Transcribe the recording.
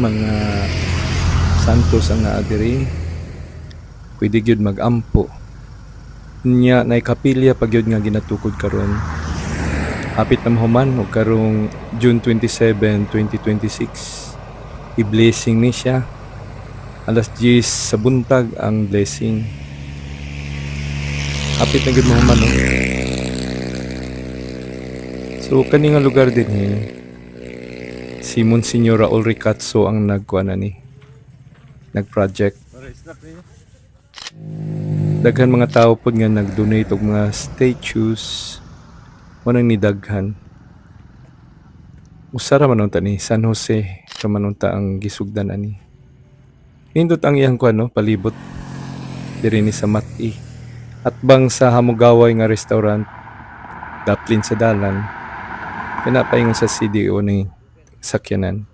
mga santos ang naa diri. Pwede gyud mag-ampo. Nya nay kapilya pag gyud nga ginatukod karon. Hapit na mahuman og karong June 27, 2026. I-blessing ni siya. Alas 10 sa buntag ang blessing. Hapit na gyud mahuman no. So kani nga lugar din si Monsignor Raul Ricatso ang nagkuana ni nag-project. Daghan mga tao pod nga nag-donate og mga statues mo nang nidaghan. Usara man unta ni San Jose kamanunta ang gisugdan ani. Nindot ang iyang kuan no palibot diri ni sa Mati. At bang sa hamugaway nga restaurant Daplin sa dalan. Pinapaingon sa CDO ni sakyanan.